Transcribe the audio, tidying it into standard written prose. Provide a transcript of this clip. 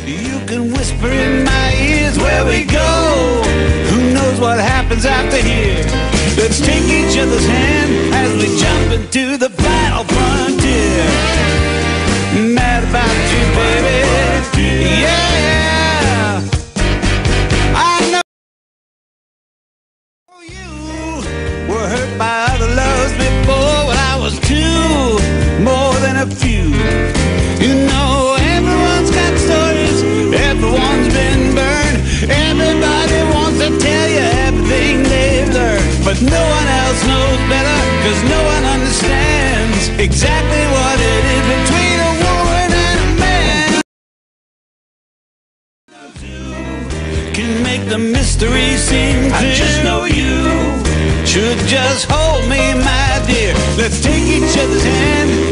You can whisper in my ears where we go. Who knows what happens after here? Let's take each other's hand as we jump into the final frontier. Mad about you, baby. Yeah. I know you were hurt by other loves before when I was two, more than a few. You know, everyone's got stories, everyone's been burned. Everybody wants to tell you everything they've learned, but no one else knows better, cause no one understands exactly what it is between a woman and a man. Can make the mystery seem clear. I just know you should just hold me, my dear. Let's take each other's hand